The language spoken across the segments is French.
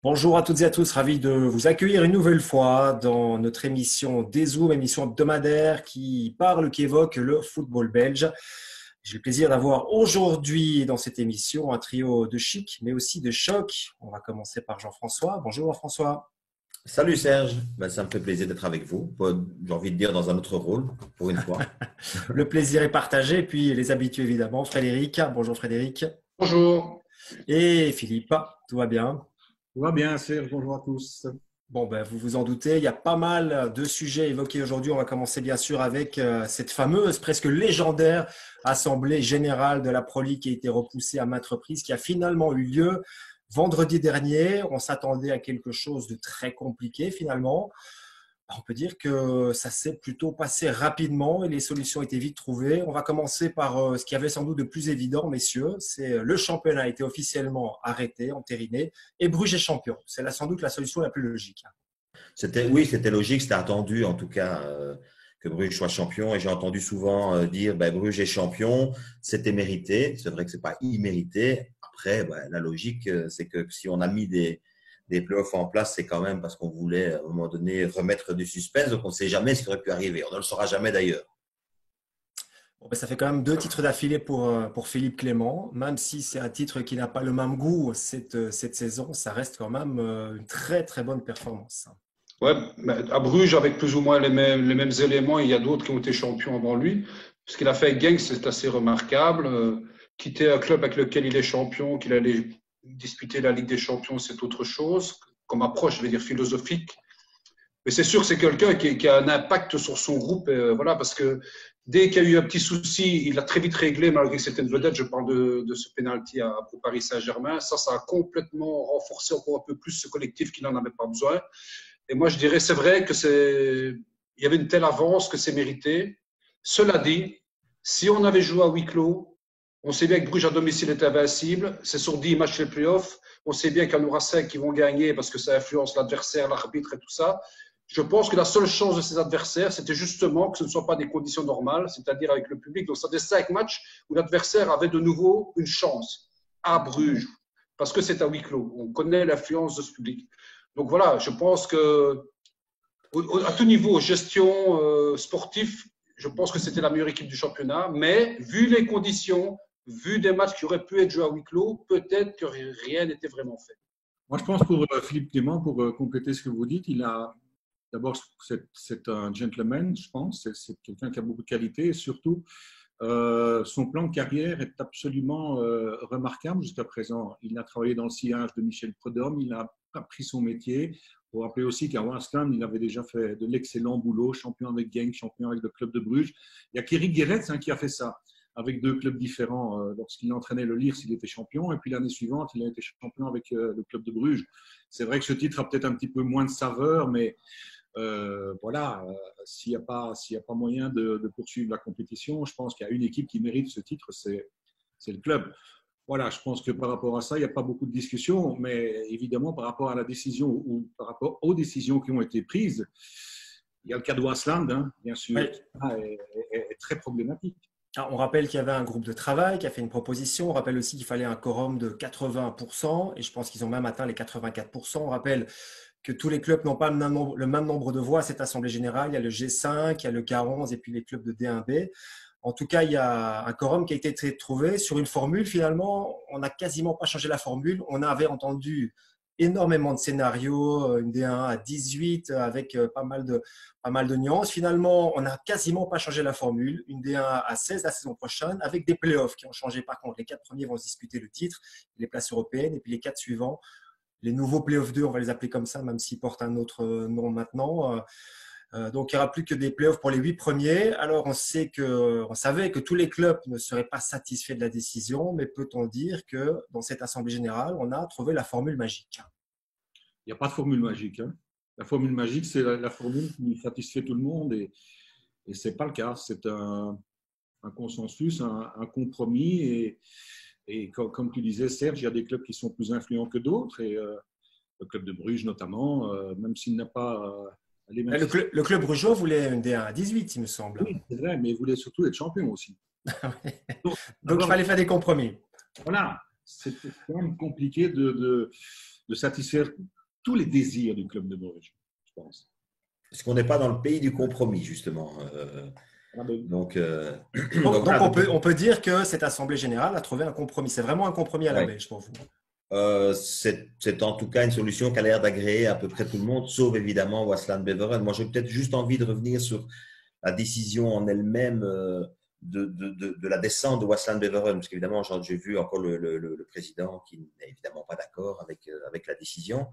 Bonjour à toutes et à tous, ravi de vous accueillir une nouvelle fois dans notre émission des Zooms, émission hebdomadaire qui évoque le football belge. J'ai le plaisir d'avoir aujourd'hui dans cette émission un trio de chic, mais aussi de choc. On va commencer par Jean-François. Bonjour Jean-François. Salut Serge, ça me fait plaisir d'être avec vous. J'ai envie de dire dans un autre rôle, pour une fois. Le plaisir est partagé. Et puis les habitués évidemment, Frédéric. Bonjour Frédéric. Bonjour. Et Philippe, tout va bien? Tout va bien, Serge. Bonjour à tous. Bon, ben, vous vous en doutez, il y a pas mal de sujets évoqués aujourd'hui. On va commencer bien sûr avec cette fameuse, presque légendaire Assemblée générale de la Pro League qui a été repoussée à maintes reprises, qui a finalement eu lieu vendredi dernier. On s'attendait à quelque chose de très compliqué finalement. On peut dire que ça s'est plutôt passé rapidement et les solutions étaient vite trouvées. On va commencer par ce qui avait sans doute de plus évident, messieurs. C'est le championnat a été officiellement arrêté, entériné, et Bruges est champion. C'est là sans doute la solution la plus logique. Oui, c'était logique, c'était attendu en tout cas que Bruges soit champion. Et j'ai entendu souvent dire Bruges est champion, c'était mérité. C'est vrai que c'est pas immérité. Après, la logique, c'est que si on a mis des playoffs en place, c'est quand même parce qu'on voulait à un moment donné remettre du suspense. Donc on ne sait jamais ce qui aurait pu arriver. On ne le saura jamais d'ailleurs. Bon, ben, ça fait quand même 2 titres d'affilée pour Philippe Clément. Même si c'est un titre qui n'a pas le même goût cette saison, ça reste quand même une très très bonne performance. Ouais, à Bruges, avec plus ou moins les mêmes éléments, il y a d'autres qui ont été champions avant lui. Ce qu'il a fait avec Genk, c'est assez remarquable. Quitter un club avec lequel il est champion, qu'il allait disputer la Ligue des Champions, c'est autre chose. Comme approche, je vais dire philosophique. Mais c'est sûr que c'est quelqu'un qui a un impact sur son groupe. Voilà, parce que dès qu'il y a eu un petit souci, il a très vite réglé, malgré que c'était une vedette. Je parle de ce penalty pour Paris Saint-Germain. Ça a complètement renforcé encore un peu plus ce collectif qui n'en avait pas besoin. Et moi, je dirais, c'est vrai il y avait une telle avance que c'est mérité. Cela dit, si on avait joué à huis clos, on sait bien que Bruges à domicile est invincible. C'est sur 10 matchs les playoffs. On sait bien qu'il y en aura 5 qui vont gagner parce que ça influence l'adversaire, l'arbitre et tout ça. Je pense que la seule chance de ces adversaires, c'était justement que ce ne soient pas des conditions normales, c'est-à-dire avec le public. Donc, c'était 5 matchs où l'adversaire avait de nouveau une chance à Bruges parce que c'est à huis clos. On connaît l'influence de ce public. Donc voilà, je pense que à tout niveau, gestion sportive, je pense que c'était la meilleure équipe du championnat. Mais vu les conditions, vu des matchs qui auraient pu être joués à huis clos, peut-être que rien n'était vraiment fait. Moi, je pense pour Philippe Clément, pour compléter ce que vous dites, d'abord, c'est un gentleman, je pense. C'est quelqu'un qui a beaucoup de qualités et surtout, son plan de carrière est absolument remarquable jusqu'à présent. Il a travaillé dans le sillage de Michel Prudhomme, il a appris son métier. Il faut rappeler aussi qu'à West Ham, il avait déjà fait de l'excellent boulot, champion avec Genk, champion avec le club de Bruges. Il y a Kéric Guéretz qui a fait ça avec 2 clubs différents. Lorsqu'il entraînait le Lierse, il était champion. Et puis l'année suivante, il a été champion avec le club de Bruges. C'est vrai que ce titre a peut-être un petit peu moins de saveur, mais voilà, s'il n'y a pas moyen de poursuivre la compétition, je pense qu'il y a une équipe qui mérite ce titre, c'est le club. Voilà, je pense que par rapport à ça, il n'y a pas beaucoup de discussion, mais évidemment, par rapport à la décision ou par rapport aux décisions qui ont été prises, il y a le cas de Waasland, bien sûr, Oui. qui est très problématique. Alors, on rappelle qu'il y avait un groupe de travail qui a fait une proposition. On rappelle aussi qu'il fallait un quorum de 80%, et je pense qu'ils ont même atteint les 84%. On rappelle que tous les clubs n'ont pas le même nombre de voix à cette Assemblée générale. Il y a le G5, il y a le K11 et puis les clubs de D1B. En tout cas, il y a un quorum qui a été trouvé sur une formule. Finalement, on n'a quasiment pas changé la formule. On avait entendu énormément de scénarios, une D1 à 18 avec pas mal de nuances. Finalement, on n'a quasiment pas changé la formule. Une D1 à 16 la saison prochaine avec des playoffs qui ont changé. Par contre, les 4 premiers vont se disputer le titre, les places européennes, et puis les 4 suivants, les nouveaux playoffs 2, on va les appeler comme ça, même s'ils portent un autre nom maintenant. Donc, il n'y aura plus que des playoffs pour les 8 premiers. Alors, on savait que tous les clubs ne seraient pas satisfaits de la décision, mais peut-on dire que dans cette Assemblée générale, on a trouvé la formule magique? Il n'y a pas de formule magique. La formule magique, c'est la formule qui satisfait tout le monde et ce n'est pas le cas. C'est un consensus, un compromis. Et comme tu disais, Serge, il y a des clubs qui sont plus influents que d'autres. Et le club de Bruges, notamment, même s'il n'a pas les mêmes… Le club brugeois voulait une D1 à 18, il me semble. Oui, c'est vrai, mais il voulait surtout être champion aussi. Donc, il fallait faire des compromis. Voilà, c'est quand même compliqué de de satisfaire tous les désirs du club de Bruges, je pense. Parce qu'on n'est pas dans le pays du compromis, justement. Donc, on peut dire que cette Assemblée générale a trouvé un compromis. C'est vraiment un compromis à la belge pour vous. C'est en tout cas une solution qui a l'air d'agréer à peu près tout le monde, sauf évidemment Waasland Beveren. Moi, j'ai peut-être juste envie de revenir sur la décision en elle-même de la descente de Waasland Beveren, parce qu'évidemment, j'ai vu encore le président qui n'est évidemment pas d'accord avec la décision.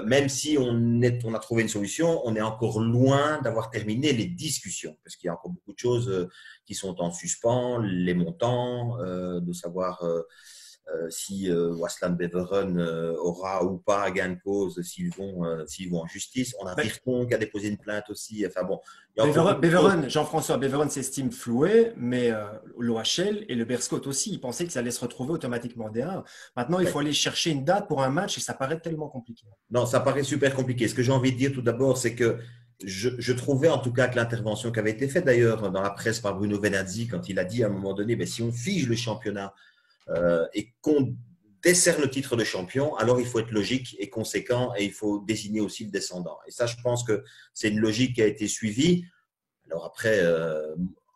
Même si on a trouvé une solution, on est encore loin d'avoir terminé les discussions, parce qu'il y a encore beaucoup de choses qui sont en suspens, les montants, de savoir si Waasland Beveren aura ou pas gain de cause s'ils vont en justice. On a Virton qui a déposé une plainte aussi. Enfin bon, Beveren, Jean-François, Beveren s'estime floué, mais l'OHL et le Beerschot aussi, ils pensaient que ça allait se retrouver automatiquement D1. Maintenant, il faut aller chercher une date pour un match et ça paraît tellement compliqué. Non, ça paraît super compliqué. Ce que j'ai envie de dire tout d'abord, c'est que je trouvais en tout cas que l'intervention qui avait été faite d'ailleurs dans la presse par Bruno Venazzi, quand il a dit à un moment donné, mais si on fige le championnat et qu'on décerne le titre de champion, alors il faut être logique et conséquent et il faut désigner aussi le descendant. Et ça, je pense que c'est une logique qui a été suivie. Alors après,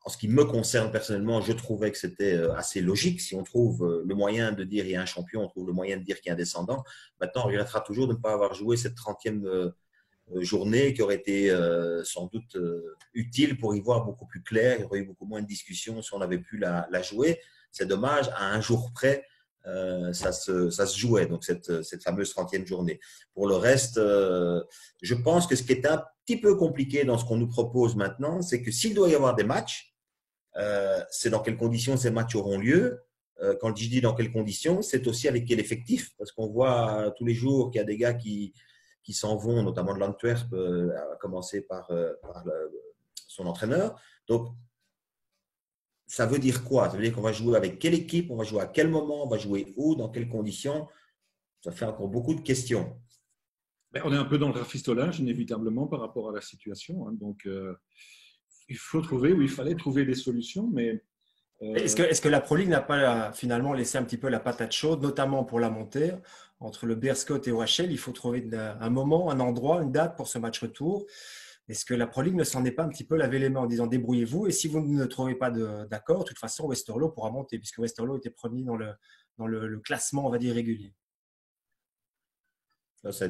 en ce qui me concerne personnellement, je trouvais que c'était assez logique. Si on trouve le moyen de dire il y a un champion, on trouve le moyen de dire qu'il y a un descendant. Maintenant, on regrettera toujours de ne pas avoir joué cette 30e journée qui aurait été sans doute utile pour y voir beaucoup plus clair. Il y aurait eu beaucoup moins de discussions si on avait pu la jouer. C'est dommage, à un jour près, ça se jouait, donc cette fameuse 30e journée. Pour le reste, je pense que ce qui est un petit peu compliqué dans ce qu'on nous propose maintenant, c'est que s'il doit y avoir des matchs, c'est dans quelles conditions ces matchs auront lieu. Quand je dis dans quelles conditions, c'est aussi avec quel effectif, parce qu'on voit tous les jours qu'il y a des gars qui s'en vont, notamment de l'Antwerp, à commencer par son entraîneur. Donc, ça veut dire quoi? Ça veut dire qu'on va jouer avec quelle équipe, on va jouer à quel moment, on va jouer où, dans quelles conditions? Ça fait encore beaucoup de questions. On est un peu dans le rafistolage, inévitablement, par rapport à la situation. Donc, il fallait trouver des solutions, mais… Est-ce que la Pro League n'a pas finalement laissé un petit peu la patate chaude, notamment pour la montée? Entre le Beerschot et OHL, il faut trouver un moment, un endroit, une date pour ce match retour. Est-ce que la Pro League ne s'en est pas un petit peu lavé les mains en disant débrouillez-vous et si vous ne trouvez pas d'accord, de toute façon, Westerlo pourra monter puisque Westerlo était premier dans le classement, on va dire, régulier. Ça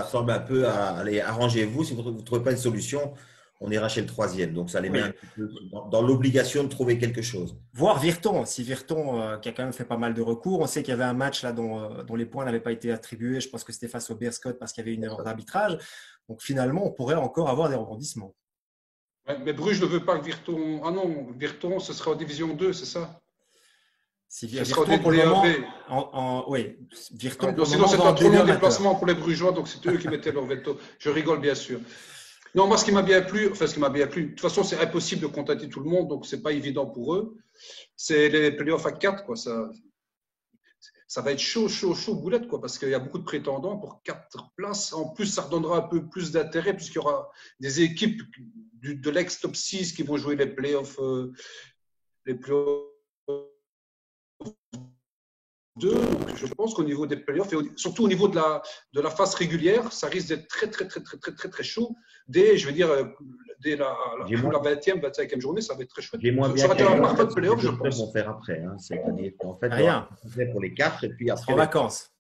ressemble un peu à allez, arrangez-vous. Si vous ne trouvez pas une solution, on ira chez le 3e. Donc, ça les met un petit peu dans l'obligation de trouver quelque chose. Voir Virton. Si Virton, qui a quand même fait pas mal de recours, on sait qu'il y avait un match là dont les points n'avaient pas été attribués. Je pense que c'était face au Beerschot parce qu'il y avait une erreur d'arbitrage. Donc, finalement, on pourrait encore avoir des rebondissements. Ouais, mais Bruges ne veut pas que Virton… Ah non, Virton, ce sera en Division 2, c'est ça? Si Virton, pour le moment… Oui, Virton, pour sinon, c'est un trop long déplacement pour les Brugeois, donc c'est eux qui mettaient leur veto. Je rigole, bien sûr. Non, moi, ce qui m'a bien plu, de toute façon, c'est impossible de contacter tout le monde, donc c'est pas évident pour eux. C'est les playoffs à 4, quoi. Ça va être chaud, boulette, quoi, parce qu'il y a beaucoup de prétendants pour 4 places. En plus, ça redonnera un peu plus d'intérêt, puisqu'il y aura des équipes de l'ex-top 6 qui vont jouer les playoffs 2. Donc, je pense qu'au niveau des playoffs, et surtout au niveau de la phase régulière, ça risque d'être très chaud. Dès la 20e, 25e journée, ça va être très chouette. Ça va être un parfait de playoffs, je pense. Vont faire après, cette année. En fait, rien. Pour les 4 et puis après. En vacances.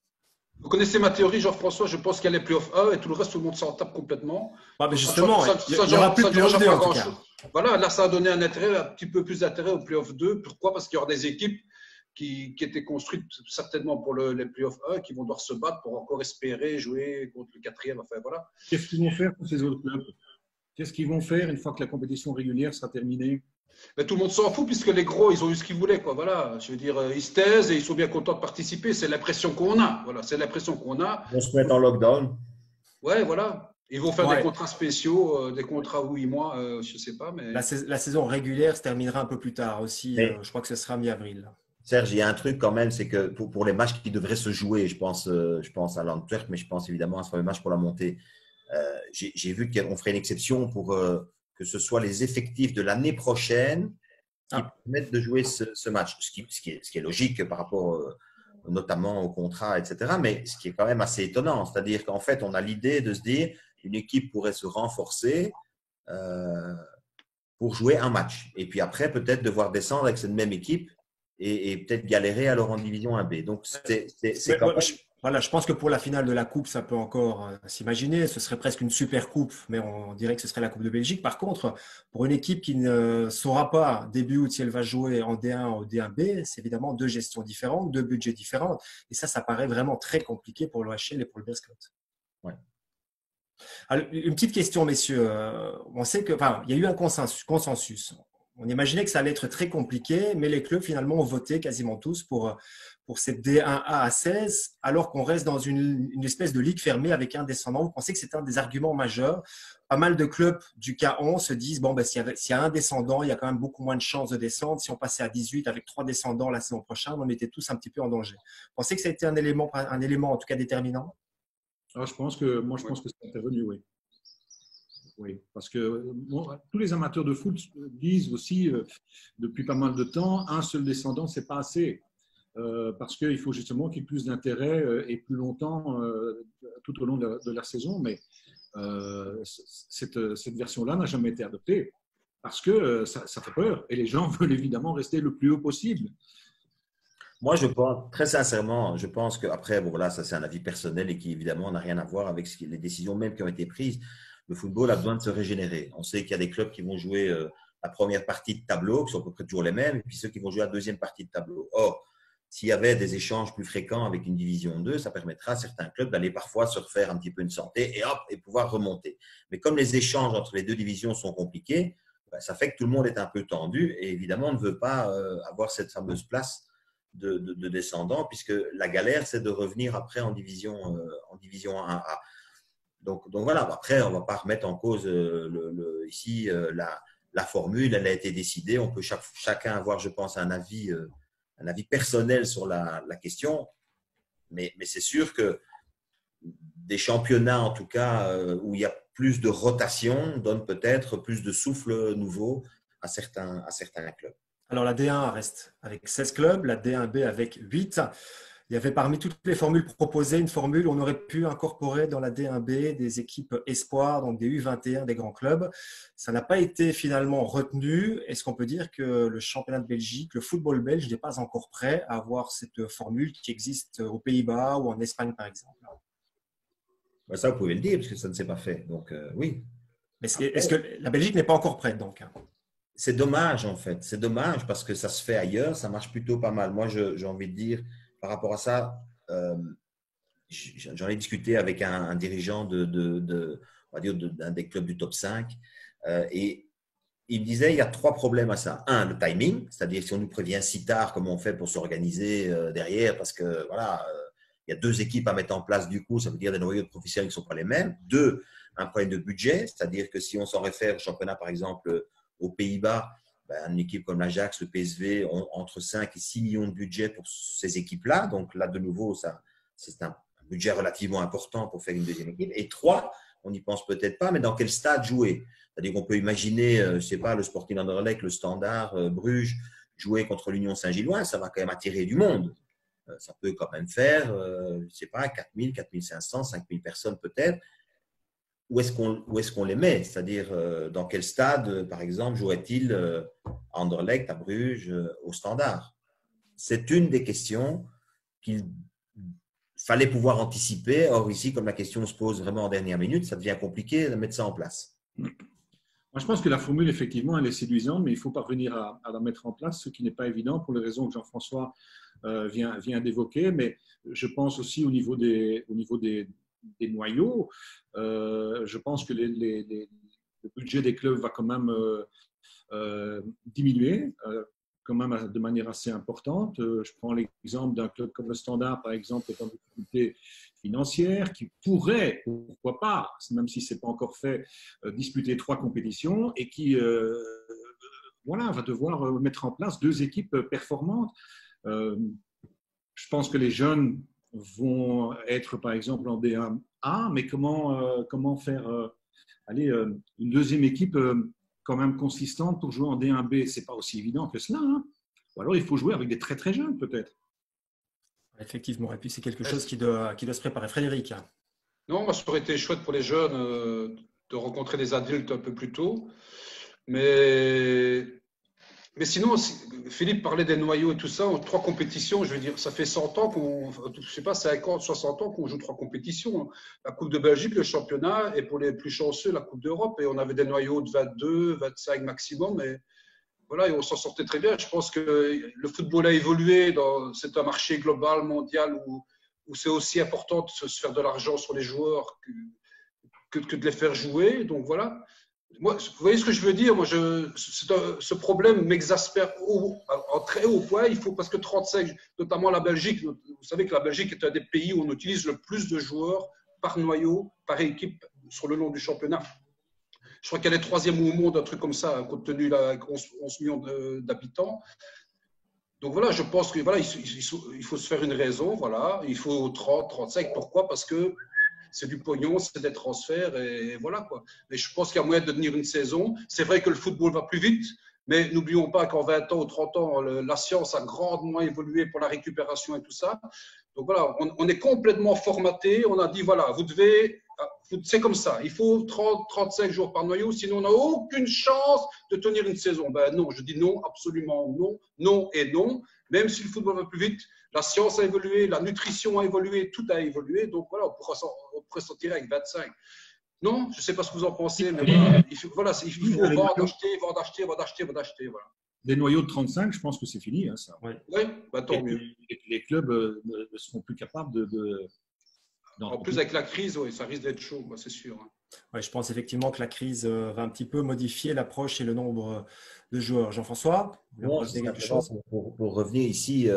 Vous connaissez ma théorie, Jean-François? Je pense qu'il y a les playoffs 1 et tout le reste, tout le monde s'en tape complètement. Mais justement, il n'y aura plus de playoffs 2 en tout cas. Voilà, là, ça a donné un petit peu plus d'intérêt aux playoffs 2. Pourquoi? Parce qu'il y aura des équipes qui étaient construites certainement pour les playoffs 1 qui vont devoir se battre pour encore espérer jouer contre le 4e. Enfin, voilà. Qu'est-ce qu'ils vont faire pour ces autres clubs? Qu'est-ce qu'ils vont faire une fois que la compétition régulière sera terminée? Mais tout le monde s'en fout puisque les gros, ils ont eu ce qu'ils voulaient, quoi. Voilà. Je veux dire, ils se taisent et ils sont bien contents de participer. C'est l'impression qu'on a. Voilà, c'est l'impression qu'on a. On se met en lockdown. Ouais, voilà. Ils vont faire des contrats spéciaux, des contrats 8 mois, je ne sais pas. Mais… La saison régulière se terminera un peu plus tard aussi. Je crois que ce sera mi-avril. Serge, il y a un truc quand même, c'est que pour les matchs qui devraient se jouer, je pense à l'Antwerp, mais je pense évidemment à ce match pour la montée. J'ai vu qu'on ferait une exception pour que ce soit les effectifs de l'année prochaine qui permettent de jouer ce match. Ce qui est logique par rapport notamment au contrat, etc. Mais ce qui est quand même assez étonnant, c'est-à-dire qu'en fait, on a l'idée de se dire une équipe pourrait se renforcer pour jouer un match. Et puis après, peut-être devoir descendre avec cette même équipe et peut-être galérer alors en division 1B. Donc, c'est quand même… Voilà, je pense que pour la finale de la Coupe, ça peut encore s'imaginer. Ce serait presque une super coupe, mais on dirait que ce serait la Coupe de Belgique. Par contre, pour une équipe qui ne saura pas début août si elle va jouer en D1 ou D1B, c'est évidemment deux gestions différentes, deux budgets différents. Et ça paraît vraiment très compliqué pour l'OHL et pour le Beerschot. Ouais. Alors, une petite question, messieurs. On sait que, enfin, il y a eu un consensus. On imaginait que ça allait être très compliqué, mais les clubs finalement ont voté quasiment tous pour cette D1A à 16, alors qu'on reste dans une espèce de ligue fermée avec un descendant. Vous pensez que c'est un des arguments majeurs? Pas mal de clubs du K11 se disent, bon, ben, s'il y a un descendant, il y a quand même beaucoup moins de chances de descendre. Si on passait à 18 avec 3 descendants la saison prochaine, on était tous un petit peu en danger. Vous pensez que ça a été un élément en tout cas déterminant? Alors, je pense que c'est intervenu, oui. Oui, parce que tous les amateurs de foot disent aussi depuis pas mal de temps, un seul descendant, c'est pas assez. Parce qu'il faut justement qu'il y ait plus d'intérêt et plus longtemps tout au long de la saison. Mais cette version-là n'a jamais été adoptée parce que ça fait peur et les gens veulent évidemment rester le plus haut possible. Moi, je pense, très sincèrement, je pense qu'après, bon, voilà, ça c'est un avis personnel et qui évidemment n'a rien à voir avec les décisions même qui ont été prises. Le football a besoin de se régénérer. On sait qu'il y a des clubs qui vont jouer la première partie de tableau, qui sont à peu près toujours les mêmes, et puis ceux qui vont jouer la deuxième partie de tableau. Or, s'il y avait des échanges plus fréquents avec une division 2, ça permettra à certains clubs d'aller parfois se refaire un petit peu une santé et hop, et pouvoir remonter. Mais comme les échanges entre les deux divisions sont compliqués, ça fait que tout le monde est un peu tendu et évidemment, on ne veut pas avoir cette fameuse place de descendants, puisque la galère, c'est de revenir après en division 1A. Donc voilà, après, on ne va pas remettre en cause ici la formule, elle a été décidée. On peut chacun avoir, je pense, un avis personnel sur la question, mais c'est sûr que des championnats, en tout cas, où il y a plus de rotation, donnent peut-être plus de souffle nouveau à certains clubs. Alors, la D1 reste avec 16 clubs, la D1B avec 8. Il y avait parmi toutes les formules proposées une formule où on aurait pu incorporer dans la D1B des équipes espoirs, donc des U21 des grands clubs. Ça n'a pas été finalement retenu. Est-ce qu'on peut dire que le championnat de Belgique, le football belge n'est pas encore prêt à avoir cette formule qui existe aux Pays-Bas ou en Espagne, par exemple? Ça, vous pouvez le dire, parce que ça ne s'est pas fait. Donc, oui. Mais est-ce que la Belgique n'est pas encore prête, donc? C'est dommage, en fait. C'est dommage parce que ça se fait ailleurs. Ça marche plutôt pas mal. Moi, j'ai envie de dire… Par rapport à ça, j'en ai discuté avec un dirigeant on va dire d'un des clubs du top 5 et il me disait il y a 3 problèmes à ça. Un, le timing, c'est-à-dire si on nous prévient si tard, comment on fait pour s'organiser derrière, parce que voilà, il y a 2 équipes à mettre en place du coup, ça veut dire des noyaux de professionnels qui ne sont pas les mêmes. 2, un problème de budget, c'est-à-dire que si on s'en réfère au championnat par exemple aux Pays-Bas, une équipe comme l'Ajax, le PSV ont entre 5 et 6 millions de budget pour ces équipes-là. Donc là, de nouveau, c'est un budget relativement important pour faire une deuxième équipe. Et 3, on n'y pense peut-être pas, mais dans quel stade jouer? C'est-à-dire qu'on peut imaginer, je ne sais pas, le Sporting Anderlecht, le Standard, Bruges, jouer contre l'Union Saint-Gilloise, ça va quand même attirer du monde. Ça peut quand même faire, je ne sais pas, 4000, 4500, 5000 personnes peut-être. Où est-ce qu'on les met? C'est-à-dire, dans quel stade, par exemple, jouerait-il à Anderlecht, à Bruges, au Standard? C'est une des questions qu'il fallait pouvoir anticiper. Or, ici, comme la question se pose vraiment en dernière minute, ça devient compliqué de mettre ça en place. Moi, je pense que la formule, effectivement, elle est séduisante, mais il faut parvenir à la mettre en place, ce qui n'est pas évident pour les raisons que Jean-François vient d'évoquer. Mais je pense aussi au niveau des noyaux, je pense que le budget des clubs va quand même diminuer quand même de manière assez importante. Je prends l'exemple d'un club comme le Standard, par exemple, qui est en difficulté financière, qui pourrait, pourquoi pas, même si ce n'est pas encore fait, disputer 3 compétitions et qui va devoir mettre en place 2 équipes performantes. Je pense que les jeunes vont être, par exemple, en D1A, mais comment faire une deuxième équipe quand même consistante pour jouer en D1B? Ce n'est pas aussi évident que cela. Hein. Ou alors, il faut jouer avec des très, très jeunes, peut-être. Effectivement. Et puis, c'est quelque chose qui doit se préparer. Frédéric. Non, moi, ça aurait été chouette pour les jeunes de rencontrer des adultes un peu plus tôt. Mais, mais sinon, Philippe parlait des noyaux et tout ça. En 3 compétitions, je veux dire, ça fait 100 ans je sais pas, 50, 60 ans qu'on joue 3 compétitions. La Coupe de Belgique, le championnat, et pour les plus chanceux, la Coupe d'Europe. Et on avait des noyaux de 22, 25 maximum. Et voilà, et on s'en sortait très bien. Je pense que le football a évolué. C'est un marché global, mondial, où c'est aussi important de se faire de l'argent sur les joueurs que de les faire jouer. Donc voilà. Moi, vous voyez ce que je veux dire? Moi, ce problème m'exaspère en très haut point. Il faut, parce que 35, notamment la Belgique, vous savez que la Belgique est un des pays où on utilise le plus de joueurs par noyau, par équipe sur le long du championnat. Je crois qu'elle est 3e au monde, un truc comme ça, compte tenu de 11 millions d'habitants. Donc voilà, je pense qu'il voilà, il faut se faire une raison. Voilà, il faut 30, 35. Pourquoi? Parce que c'est du pognon, c'est des transferts et voilà quoi. Mais je pense qu'il y a moyen de tenir une saison. C'est vrai que le football va plus vite, mais n'oublions pas qu'en 20 ans ou 30 ans, la science a grandement évolué pour la récupération et tout ça. Donc voilà, on est complètement formaté. On a dit voilà, c'est comme ça. Il faut 30, 35 jours par noyau, sinon on n'a aucune chance de tenir une saison. Ben non, je dis non, absolument non, non et non. Même si le football va plus vite, la science a évolué, la nutrition a évolué, tout a évolué. Donc voilà, on pourrait s'en tirer avec 25. Non, je ne sais pas ce que vous en pensez, mais voilà, il faut vendre, acheter. Voilà. Des noyaux de 35, je pense que c'est fini. Hein, ça. Oui, bah, tant mieux. Les clubs ne seront plus capables de en plus, avec la crise, oui, ça risque d'être chaud, c'est sûr. Ouais, je pense effectivement que la crise va un petit peu modifier l'approche et le nombre de joueurs. Jean-François, vous voulez quelque chose? Pour revenir ici,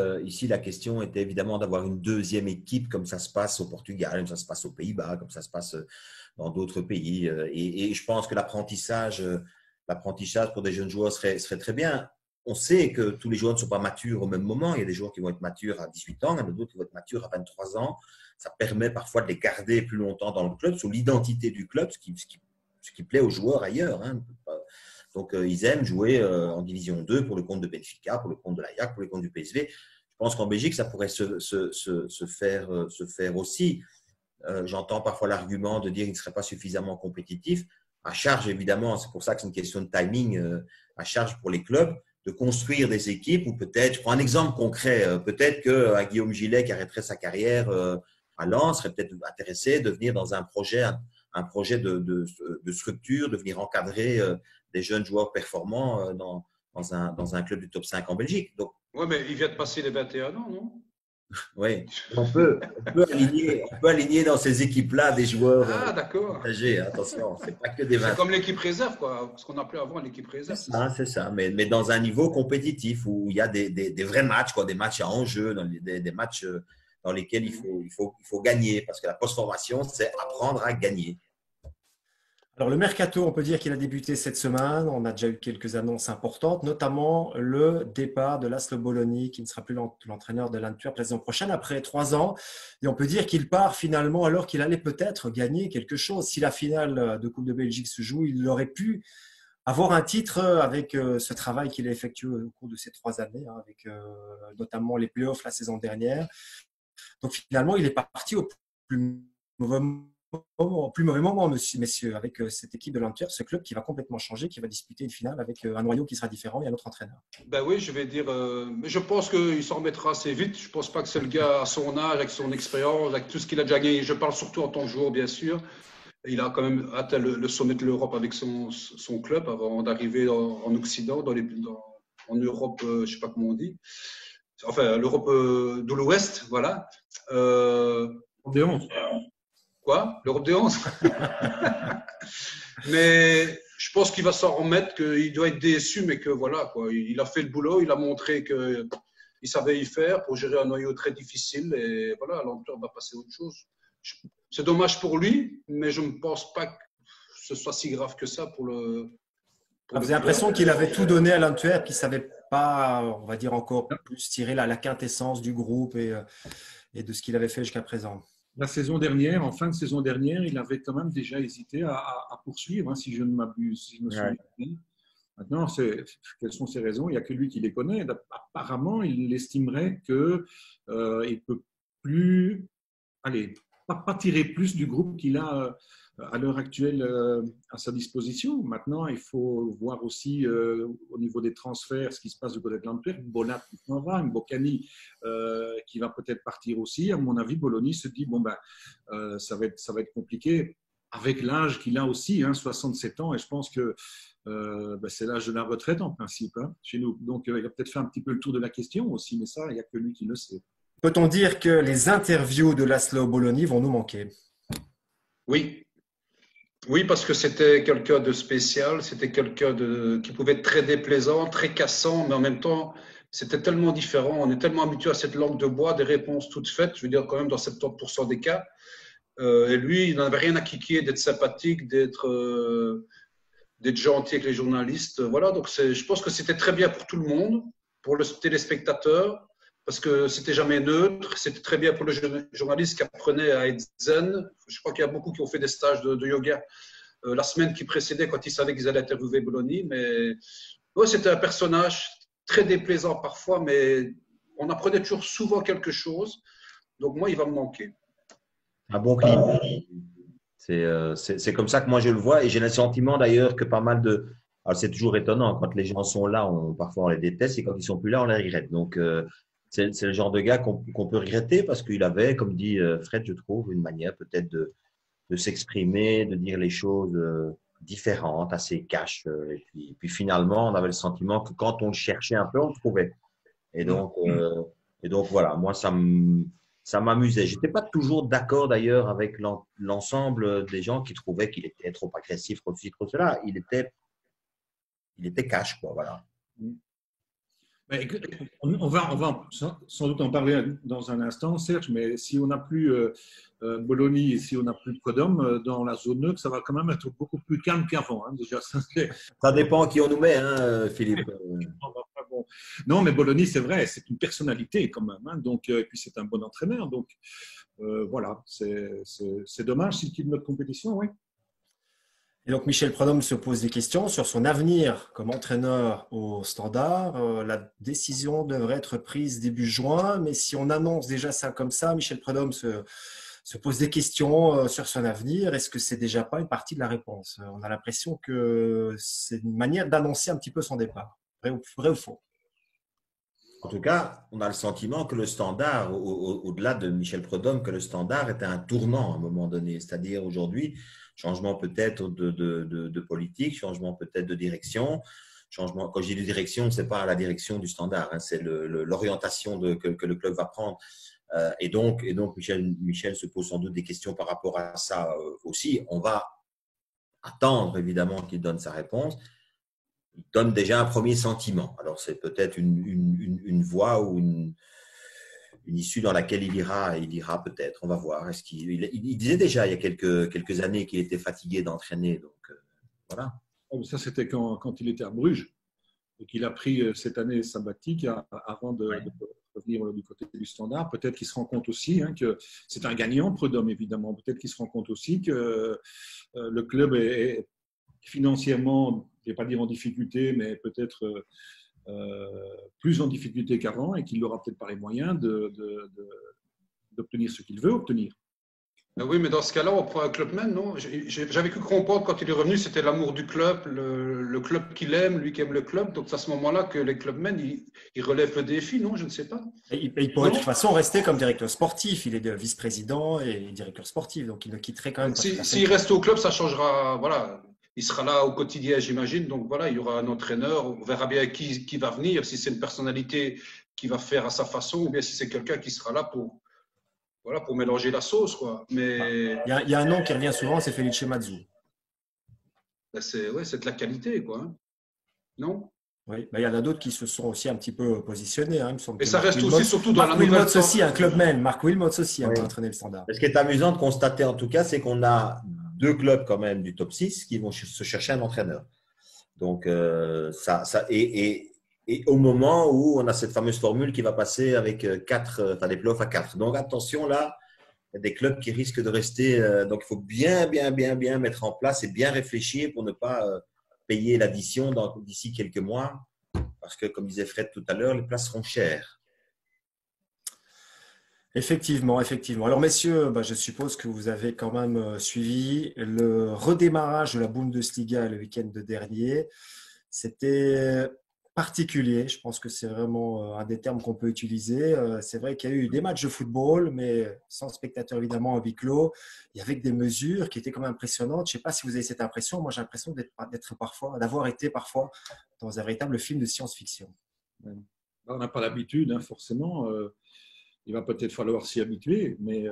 la question était évidemment d'avoir une deuxième équipe comme ça se passe au Portugal, comme ça se passe aux Pays-Bas, comme ça se passe dans d'autres pays. Et je pense que l'apprentissage pour des jeunes joueurs serait très bien. On sait que tous les joueurs ne sont pas matures au même moment. Il y a des joueurs qui vont être matures à 18 ans, il y en a d'autres qui vont être matures à 23 ans. Ça permet parfois de les garder plus longtemps dans le club, sous l'identité du club, ce qui plaît aux joueurs ailleurs. Hein. Donc, ils aiment jouer en Division 2 pour le compte de Benfica, pour le compte de l'Ajax, pour le compte du PSV. Je pense qu'en Belgique, ça pourrait se faire aussi. J'entends parfois l'argument de dire qu'il ne serait pas suffisamment compétitif. À charge, évidemment, c'est pour ça que c'est une question de timing, à charge pour les clubs de construire des équipes ou peut-être, je prends un exemple concret, peut-être qu'un Guillaume Gillet qui arrêterait sa carrière à Lens serait peut-être intéressé de venir dans un projet de structure, de venir encadrer des jeunes joueurs performants dans un club du top 5 en Belgique. Oui, mais il vient de passer les 21 ans, non? Oui, on peut aligner dans ces équipes-là des joueurs âgés. Attention, c'est pas que des 20. C'est comme l'équipe réserve, quoi, ce qu'on appelait avant l'équipe réserve. C'est ça. Mais dans un niveau compétitif où il y a des vrais matchs, quoi, des matchs à enjeu, des matchs dans lesquels il faut gagner, parce que la post-formation, c'est apprendre à gagner. Alors, le mercato, on peut dire qu'il a débuté cette semaine. On a déjà eu quelques annonces importantes, notamment le départ de Laszlo Bologna, qui ne sera plus l'entraîneur de l'Antwerp la saison prochaine après 3 ans. Et on peut dire qu'il part finalement alors qu'il allait peut-être gagner quelque chose. Si la finale de Coupe de Belgique se joue, il aurait pu avoir un titre avec ce travail qu'il a effectué au cours de ces 3 années, avec notamment les playoffs la saison dernière. Donc finalement, il est parti au plus mauvais moment, messieurs, avec cette équipe de l'Antwerp, ce club qui va complètement changer, qui va disputer une finale avec un noyau qui sera différent et un autre entraîneur. Ben oui, je vais dire, mais je pense qu'il s'en remettra assez vite. Je ne pense pas que c'est le gars à son âge, avec son expérience, avec tout ce qu'il a déjà gagné. Je parle surtout en tant que joueur, bien sûr. Il a quand même atteint le sommet de l'Europe avec son club avant d'arriver en Occident, en Europe, je ne sais pas comment on dit. Enfin, l'Europe de l'Ouest, voilà. Des 11. Quoi? L'Europe des 11. Mais je pense qu'il va s'en remettre, qu'il doit être déçu, mais que voilà, quoi. Il a fait le boulot, il a montré qu'il savait y faire pour gérer un noyau très difficile. Et voilà, l'Antwerp va passer à autre chose. C'est dommage pour lui, mais je ne pense pas que ce soit si grave que ça pour le. Vous avez l'impression qu'il avait tout donné à l'Antwerp, qu'il ne savait pas, on va dire, encore plus tirer la quintessence du groupe et de ce qu'il avait fait jusqu'à présent. La saison dernière, en fin de saison dernière, il avait quand même déjà hésité à poursuivre, hein, si je ne m'abuse, si je me souviens bien. Maintenant, quelles sont ses raisons? Il n'y a que lui qui les connaît. Apparemment, il estimerait qu'il peut plus, allez, pas tirer plus du groupe qu'il a à l'heure actuelle à sa disposition. Maintenant, il faut voir aussi au niveau des transferts ce qui se passe du côté de l'Antwerp. Bonat qui s'en va, Mbokani qui va peut-être partir aussi. À mon avis, Bologna se dit bon ben ça va être compliqué avec l'âge qu'il a aussi, 67 ans, et je pense que c'est l'âge de la retraite en principe chez nous. Donc il a peut-être fait un petit peu le tour de la question aussi, mais ça, il n'y a que lui qui le sait. Peut-on dire que les interviews de Laszlo Bologna vont nous manquer? Oui. Oui, parce que c'était quelqu'un de spécial, c'était quelqu'un qui pouvait être très déplaisant, très cassant, mais en même temps, c'était tellement différent. On est tellement habitué à cette langue de bois, des réponses toutes faites, je veux dire quand même dans 70% des cas. Et lui, il n'avait rien à kicker d'être sympathique, d'être gentil avec les journalistes. Voilà, donc je pense que c'était très bien pour tout le monde, pour le téléspectateur, parce que c'était jamais neutre. C'était très bien pour le journaliste qui apprenait à être zen. Je crois qu'il y a beaucoup qui ont fait des stages de yoga la semaine qui précédait quand ils savaient qu'ils allaient interviewer Bologna. Mais ouais, c'était un personnage très déplaisant parfois, mais on apprenait toujours souvent quelque chose. Donc moi, il va me manquer. Un bon client. C'est comme ça que moi je le vois et j'ai le sentiment d'ailleurs que pas mal de… Alors c'est toujours étonnant, quand les gens sont là, parfois on les déteste et quand ils sont plus là, on les regrette. Donc c'est le genre de gars qu'on peut regretter parce qu'il avait, comme dit Fred, je trouve, une manière peut-être de s'exprimer, de dire les choses différentes, assez cash. Et puis finalement, on avait le sentiment que quand on le cherchait un peu, on le trouvait. Et donc voilà, moi ça m'amusait. J'étais pas toujours d'accord d'ailleurs avec l'ensemble des gens qui trouvaient qu'il était trop agressif, trop ceci, trop cela. Il était cash, quoi, voilà. On va sans doute en parler dans un instant, Serge, mais si on n'a plus Bologna et si on n'a plus de Prud'homme dans la zone neutre, ça va quand même être beaucoup plus calme qu'avant. Déjà, ça dépend qui on nous met, Philippe. Bon. Non, mais Bologna, c'est vrai, c'est une personnalité quand même. Donc, et puis c'est un bon entraîneur. Donc, voilà, c'est dommage s'il quitte notre compétition, oui. Et donc Michel Prud'homme se pose des questions sur son avenir comme entraîneur au Standard. La décision devrait être prise début juin, mais si on annonce déjà ça comme ça, Michel Prud'homme se pose des questions sur son avenir. Est-ce que c'est déjà pas une partie de la réponse? On a l'impression que c'est une manière d'annoncer un petit peu son départ. Vrai ou faux? En tout cas, on a le sentiment que le Standard, au-delà de Michel Prud'homme, que le Standard était un tournant à un moment donné. C'est-à-dire aujourd'hui, changement peut-être de politique, changement peut-être de direction. Changement, quand je dis de direction, ce n'est pas la direction du Standard, c'est l'orientation que le club va prendre. Et donc Michel se pose sans doute des questions par rapport à ça aussi. On va attendre évidemment qu'il donne sa réponse. Il donne déjà un premier sentiment. Alors, c'est peut-être une voie ou une issue dans laquelle il ira peut-être. On va voir. Il disait déjà il y a quelques années qu'il était fatigué d'entraîner. Donc, voilà. Ça, c'était quand il était à Bruges et qu'il a pris cette année sabbatique avant de revenir du côté du Standard. Peut-être qu'il se rend compte aussi que c'est un gagnant, Prud'homme, évidemment. Peut-être qu'il se rend compte aussi que le club est financièrement, je ne vais pas dire en difficulté, mais peut-être plus en difficulté qu'avant et qu'il n'aura peut-être pas les moyens d'obtenir ce qu'il veut obtenir. Oui, mais dans ce cas-là, on prend un clubman, non? J'avais cru comprendre quand il est revenu, c'était l'amour du club, le club qu'il aime, lui qui aime le club. Donc, c'est à ce moment-là que les clubmen, ils relèvent le défi, non? Je ne sais pas. Il pourrait de toute façon rester comme directeur sportif. Il est vice-président et directeur sportif, donc il ne quitterait quand même pas. S'il reste au club, ça changera. Voilà, il sera là au quotidien, j'imagine. Donc voilà, il y aura un entraîneur. On verra bien qui va venir, si c'est une personnalité qui va faire à sa façon, ou bien si c'est quelqu'un qui sera là pour mélanger la sauce, quoi. Mais il y a un nom qui revient souvent, c'est Felice Mazzu. C'est de la qualité, quoi. Non? Oui, il y en a d'autres qui se sont aussi un petit peu positionnés. Il me semble. Et ça reste aussi surtout dans la nouvelle. Marc Wilmots aussi, un clubman. Marc Wilmots aussi a entraîné le Standard. Ce qui est amusant de constater en tout cas, c'est qu'on a 2 clubs quand même du top 6 qui vont se chercher un entraîneur. Donc et au moment où on a cette fameuse formule qui va passer avec des playoffs à 4. Donc attention là, il y a des clubs qui risquent de rester. Donc il faut bien mettre en place et bien réfléchir pour ne pas payer l'addition d'ici quelques mois. Parce que comme disait Fred tout à l'heure, les places seront chères. Effectivement, effectivement. Alors, messieurs, je suppose que vous avez quand même suivi le redémarrage de la Bundesliga le week-end dernier. C'était particulier. Je pense que c'est vraiment un des termes qu'on peut utiliser. C'est vrai qu'il y a eu des matchs de football, mais sans spectateurs évidemment en huis clos, et avec des mesures qui étaient quand même impressionnantes. Je ne sais pas si vous avez cette impression. Moi, j'ai l'impression d'avoir été parfois dans un véritable film de science-fiction. On n'a pas l'habitude, hein, forcément. Il va peut-être falloir s'y habituer, mais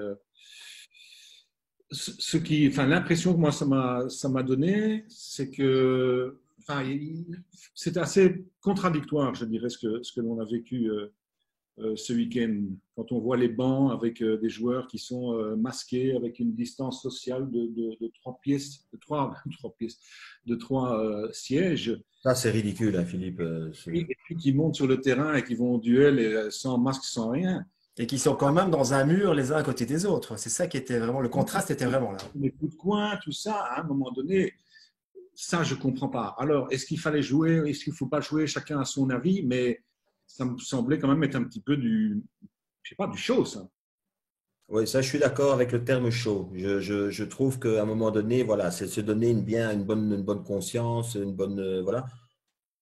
l'impression que moi ça m'a donné, c'est que, c'est assez contradictoire, je dirais, ce que l'on a vécu ce week-end. Quand on voit les bancs avec des joueurs qui sont masqués, avec une distance sociale de 3 pièces, de trois sièges. Ça, c'est ridicule, hein, Philippe. Et puis qui montent sur le terrain et qui vont au duel et sans masque, sans rien. Et qui sont quand même dans un mur les uns à côté des autres. C'est ça qui était vraiment, le contraste était vraiment là. Les coups de coin, tout ça, à un moment donné, ça, je ne comprends pas. Alors, est-ce qu'il fallait jouer, est-ce qu'il ne faut pas jouer, chacun a son avis, mais ça me semblait quand même être un petit peu du show, ça. Oui, ça, je suis d'accord avec le terme show. Je trouve qu'à un moment donné, voilà, c'est se donner une bonne conscience, une bonne, voilà.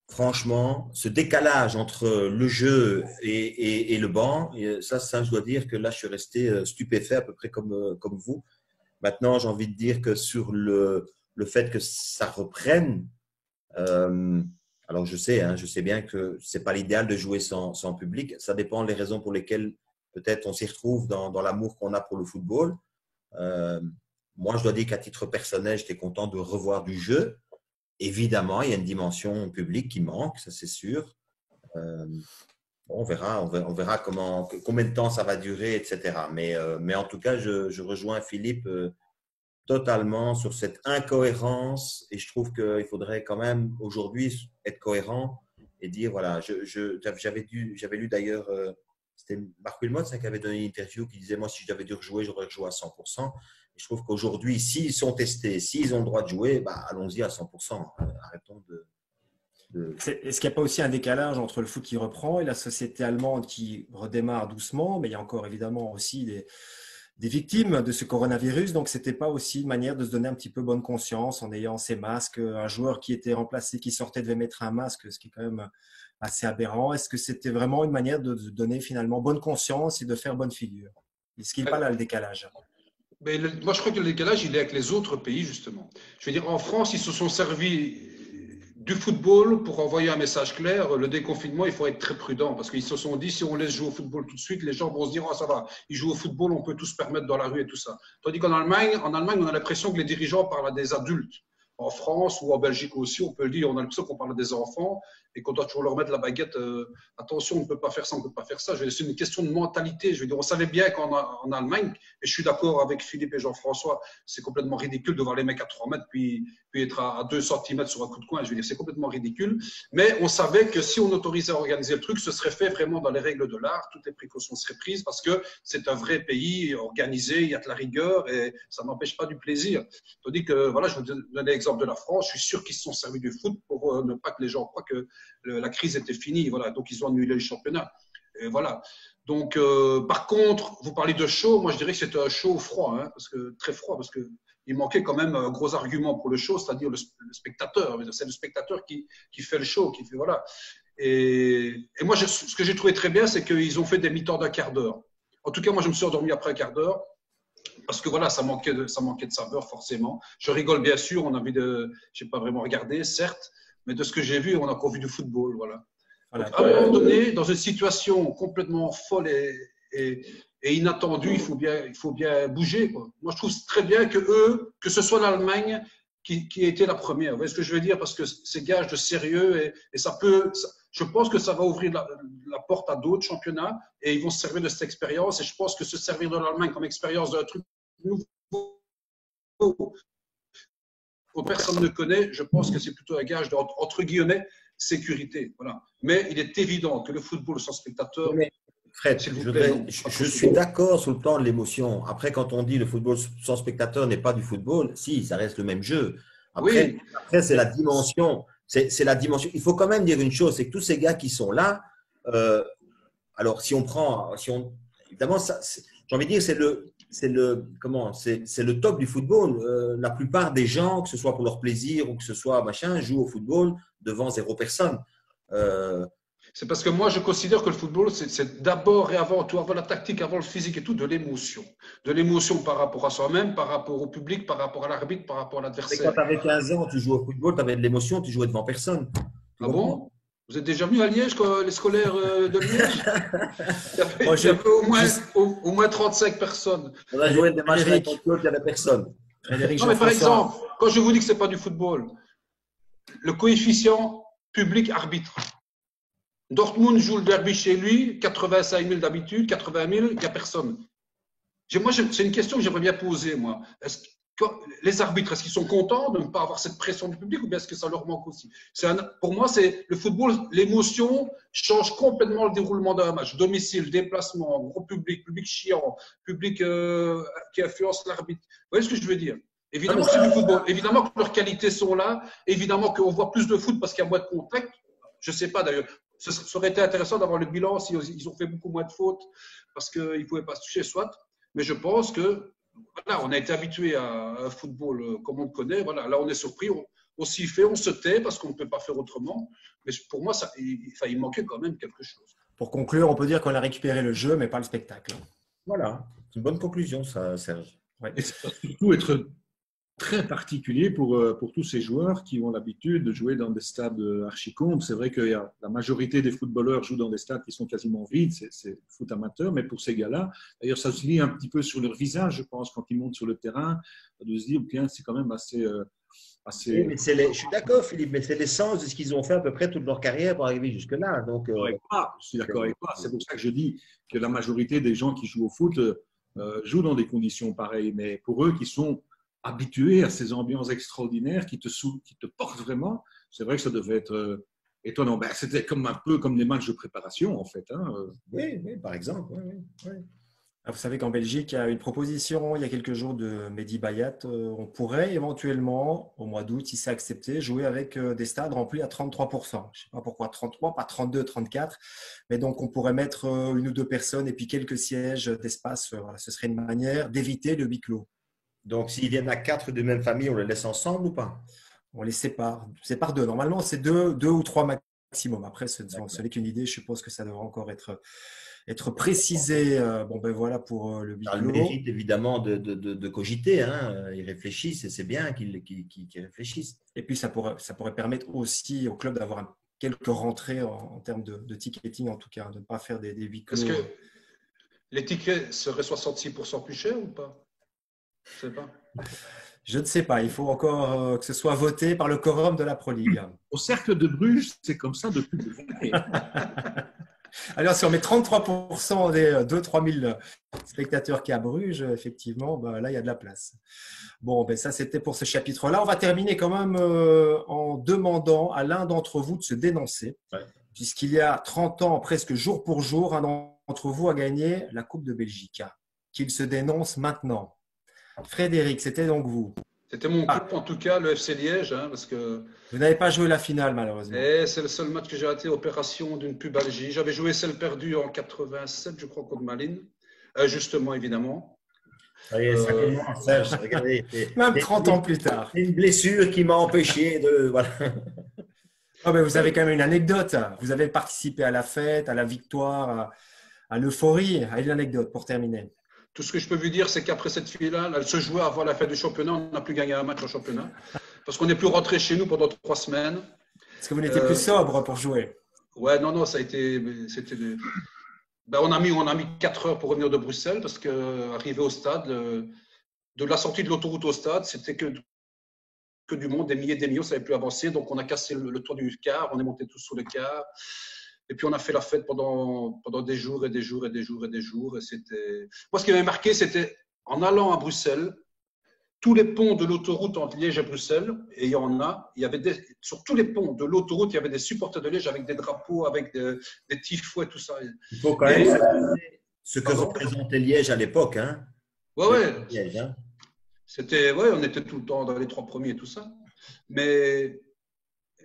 Franchement, ce décalage entre le jeu et le banc, ça, je dois dire que là, je suis resté stupéfait, à peu près comme vous. Maintenant, j'ai envie de dire que sur le fait que ça reprenne, alors je sais bien que ce n'est pas l'idéal de jouer sans public. Ça dépend des raisons pour lesquelles peut-être on s'y retrouve dans l'amour qu'on a pour le football. Moi, je dois dire qu'à titre personnel, j'étais content de revoir du jeu. Évidemment, il y a une dimension publique qui manque, ça c'est sûr. On verra combien de temps ça va durer, etc. Mais en tout cas, je rejoins Philippe totalement sur cette incohérence et je trouve qu'il faudrait quand même aujourd'hui être cohérent et dire, voilà, j'avais lu d'ailleurs, c'était Marc Wilmots qui avait donné une interview qui disait, moi, si j'avais dû rejouer, j'aurais rejoué à 100%. Et je trouve qu'aujourd'hui, s'ils sont testés, s'ils ont le droit de jouer, allons-y à 100%. Arrêtons de… Est-ce qu'il n'y a pas aussi un décalage entre le foot qui reprend et la société allemande qui redémarre doucement, mais il y a encore évidemment aussi des victimes de ce coronavirus, donc ce n'était pas aussi une manière de se donner un petit peu bonne conscience en ayant ces masques. Un joueur qui était remplacé, qui sortait, devait mettre un masque, ce qui est quand même assez aberrant. Est-ce que c'était vraiment une manière de donner finalement bonne conscience et de faire bonne figure? Est-ce qu'il n'y a pas là le décalage? Mais moi, je crois que le décalage, il est avec les autres pays, justement. Je veux dire, en France, ils se sont servis du football pour envoyer un message clair. Le déconfinement, il faut être très prudent parce qu'ils se sont dit, si on laisse jouer au football tout de suite, les gens vont se dire, oh, ça va, ils jouent au football, on peut tout se permettre dans la rue et tout ça. Tandis qu'en Allemagne, on a l'impression que les dirigeants parlent à des adultes. En France ou en Belgique aussi, on peut le dire, on a l'impression qu'on parle à des enfants et qu'on doit toujours leur mettre la baguette. Attention, on ne peut pas faire ça, on ne peut pas faire ça. C'est une question de mentalité. Je veux dire, on savait bien qu'en Allemagne, et je suis d'accord avec Philippe et Jean-François, c'est complètement ridicule de voir les mecs à 3 mètres puis être à 2 cm sur un coup de coin. Je veux dire, c'est complètement ridicule. Mais on savait que si on autorisait à organiser le truc, ce serait fait vraiment dans les règles de l'art. Toutes les précautions seraient prises parce que c'est un vrai pays organisé, il y a de la rigueur et ça n'empêche pas du plaisir. Tandis que, voilà, je vous donne l'exemple de la France. Je suis sûr qu'ils se sont servis du foot pour ne pas que les gens croient que la crise était finie. Voilà. Donc, ils ont annulé le championnat. Et voilà. Donc, par contre, vous parlez de show. Moi, je dirais que c'était un show froid, hein, très froid, parce qu'il manquait quand même un gros argument pour le show, c'est-à-dire le spectateur. C'est le spectateur qui fait le show, qui fait, voilà. Et moi, ce que j'ai trouvé très bien, c'est qu'ils ont fait des mi-temps d'un quart d'heure. En tout cas, moi, je me suis endormi après un quart d'heure. Parce que voilà, ça manquait de saveur, forcément. Je rigole, bien sûr. On a vu je n'ai pas vraiment regardé, certes. Mais de ce que j'ai vu, on a encore vu du football. Voilà. Donc, à un moment donné, dans une situation complètement folle et inattendue, il faut bien bouger, quoi. Moi, je trouve très bien que ce soit l'Allemagne qui a été la première. Vous voyez ce que je veux dire? Parce que c'est gage de sérieux et je pense que ça va ouvrir la porte à d'autres championnats et ils vont se servir de cette expérience. Et je pense que se servir de l'Allemagne comme expérience d'un truc nouveau que personne ne connaît, je pense que c'est plutôt un gage de, entre guillemets, sécurité. Voilà. Mais il est évident que le football sans spectateur… Fred, je suis d'accord sur le plan de l'émotion. Après, quand on dit le football sans spectateur n'est pas du football, si, ça reste le même jeu. Après, c'est la dimension. C'est la dimension. Il faut quand même dire une chose, c'est que tous ces gars qui sont là, alors si on prend, évidemment, j'ai envie de dire, c'est le top du football. La plupart des gens, que ce soit pour leur plaisir ou que ce soit machin, jouent au football devant 0 personne. C'est parce que moi, je considère que le football, c'est d'abord et avant tout, avant la tactique, avant le physique et tout, de l'émotion. De l'émotion par rapport à soi-même, par rapport au public, par rapport à l'arbitre, par rapport à l'adversaire. Quand tu avais 15 ans, tu jouais au football, tu avais de l'émotion, tu jouais devant personne. Ah bon? Vous êtes déjà venu à Liège, les scolaires de Liège? Il y avait au moins 35 personnes. On a joué des matchs avec ton club, il n'y avait personne. Non, mais par exemple, quand je vous dis que ce n'est pas du football, le coefficient public-arbitre. Dortmund joue le derby chez lui, 85 000 d'habitude, 80 000, il n'y a personne. C'est une question que j'aimerais bien poser, moi. Les arbitres, est-ce qu'ils sont contents de ne pas avoir cette pression du public ou bien est-ce que ça leur manque aussi? Pour moi, c'est le football, l'émotion change complètement le déroulement d'un match. Domicile, déplacement, gros public, public chiant, public qui influence l'arbitre. Vous voyez ce que je veux dire? Évidemment que c'est du football. Évidemment que leurs qualités sont là. Évidemment qu'on voit plus de foot parce qu'il y a moins de contact. Je ne sais pas d'ailleurs. Ça aurait été intéressant d'avoir le bilan s'ils ont fait beaucoup moins de fautes parce qu'ils ne pouvaient pas se toucher, soit. Mais je pense que voilà, on a été habitué à un football comme on le connaît. Voilà, là, on est surpris. On s'y fait, on se tait parce qu'on ne peut pas faire autrement. Mais pour moi, il manquait quand même quelque chose. Pour conclure, on peut dire qu'on a récupéré le jeu, mais pas le spectacle. Voilà, c'est une bonne conclusion, ça, Serge. Ouais. Et ça va surtout être très particulier pour tous ces joueurs qui ont l'habitude de jouer dans des stades archi-comptes. C'est vrai que la majorité des footballeurs jouent dans des stades qui sont quasiment vides, c'est foot amateur, mais pour ces gars-là, d'ailleurs, ça se lit un petit peu sur leur visage, je pense, quand ils montent sur le terrain, de se dire, bien, c'est quand même assez… Oui, mais je suis d'accord, Philippe, mais c'est l'essence de ce qu'ils ont fait à peu près toute leur carrière pour arriver jusque-là. Donc, je suis d'accord avec toi. C'est pour ça que je dis que la majorité des gens qui jouent au foot jouent dans des conditions pareilles, mais pour eux qui sont habitués à ces ambiances extraordinaires qui te portent vraiment, c'est vrai que ça devait être étonnant. C'était un peu comme les matchs de préparation, en fait. Hein. Oui, par exemple. Oui. Vous savez qu'en Belgique, il y a une proposition il y a quelques jours de Mehdi Bayat. On pourrait éventuellement, au mois d'août, si c'est accepté, jouer avec des stades remplis à 33%. Je ne sais pas pourquoi 33, pas 32, 34. Mais donc, on pourrait mettre une ou deux personnes et puis quelques sièges d'espace. Voilà, ce serait une manière d'éviter le huis clos. Donc, s'ils viennent à 4 de même famille, on les laisse ensemble ou pas? On les sépare. C'est par deux. Normalement, c'est deux ou trois maximum. Après, ce n'est qu'une idée. Je suppose que ça devrait encore être précisé. Voilà pour le huis clos. Ça mérite évidemment de cogiter. Hein. Ils réfléchissent et c'est bien qu'ils réfléchissent. Et puis, ça pourrait permettre aussi au club d'avoir quelques rentrées en termes de ticketing, en tout cas, de ne pas faire des huis clos. Est-ce que les tickets seraient 66% plus chers ou pas? Je ne sais pas. Je ne sais pas. Il faut encore que ce soit voté par le quorum de la Pro League. Au Cercle de Bruges, c'est comme ça depuis des années. Alors, si on met 33% des 2-3 000 spectateurs qui à Bruges, effectivement, là, il y a de la place. Bon, ça, c'était pour ce chapitre-là. On va terminer quand même en demandant à l'un d'entre vous de se dénoncer, puisqu'il y a 30 ans, presque jour pour jour, un d'entre vous a gagné la Coupe de Belgique. Qu'il se dénonce maintenant. Frédéric, c'était donc vous. C'était mon club, en tout cas, le FC Liège. Parce que vous n'avez pas joué la finale, malheureusement. C'est le seul match que j'ai raté, opération d'une pubalgie. J'avais joué celle perdue en 87, je crois, contre Malines. Justement, évidemment. Ça commence, Serge. Regardez, même 30 ans plus tard. C'est une blessure qui m'a empêché de… Voilà. Vous avez quand même une anecdote. Vous avez participé à la fête, à la victoire, à l'euphorie. Une anecdote pour terminer. Tout ce que je peux vous dire, c'est qu'après cette finale, elle se jouait avant la fin du championnat. On n'a plus gagné un match au championnat parce qu'on n'est plus rentré chez nous pendant 3 semaines. Est-ce que vous n'étiez plus sobre pour jouer? Ouais, non, ça a été. On a mis 4 heures pour revenir de Bruxelles parce qu'arriver au stade, de la sortie de l'autoroute au stade, c'était que du monde, des milliers, on ne savait plus avancer. Donc, on a cassé le toit du car, on est monté tous sous le car. Et puis, on a fait la fête pendant des jours et des jours et des jours et des jours. Et c'était… Moi, ce qui m'avait marqué, c'était en allant à Bruxelles, tous les ponts de l'autoroute entre Liège et Bruxelles, et sur tous les ponts de l'autoroute, il y avait des supporters de Liège avec des drapeaux, avec des tifos et tout ça. Il faut quand même ce que représentait Liège à l'époque. Hein. Ouais. Liège, hein. On était tout le temps dans les 3 premiers et tout ça. Mais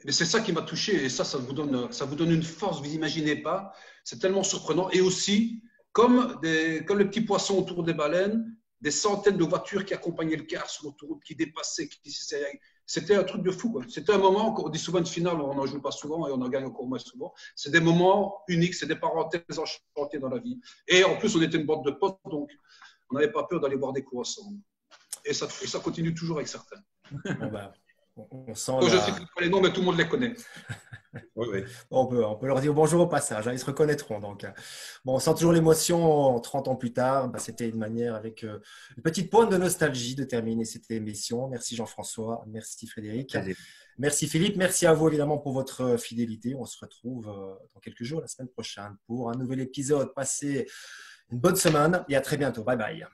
c'est ça qui m'a touché et ça vous donne une force, vous n'imaginez pas. C'est tellement surprenant. Et aussi, comme le petit poisson autour des baleines, des centaines de voitures qui accompagnaient le car sur l'autoroute, qui dépassaient. C'était un truc de fou, quoi. C'était un moment, on dit souvent une finale, on n'en joue pas souvent et on en gagne encore moins souvent. C'est des moments uniques, c'est des parenthèses enchantées dans la vie. Et en plus, on était une bande de potes, donc on n'avait pas peur d'aller boire des coups ensemble. Et ça continue toujours avec certains. Bon, bah, on sent Je ne sais pas les noms, mais tout le monde les connaît. Oui, oui. On peut leur dire bonjour au passage, hein, ils se reconnaîtront. Donc, bon, on sent toujours l'émotion 30 ans plus tard. Bah, c'était une manière avec une petite pointe de nostalgie de terminer cette émission. Merci Jean-François, merci Frédéric, merci Philippe, merci à vous évidemment pour votre fidélité. On se retrouve dans quelques jours, la semaine prochaine, pour un nouvel épisode. Passez une bonne semaine et à très bientôt. Bye bye.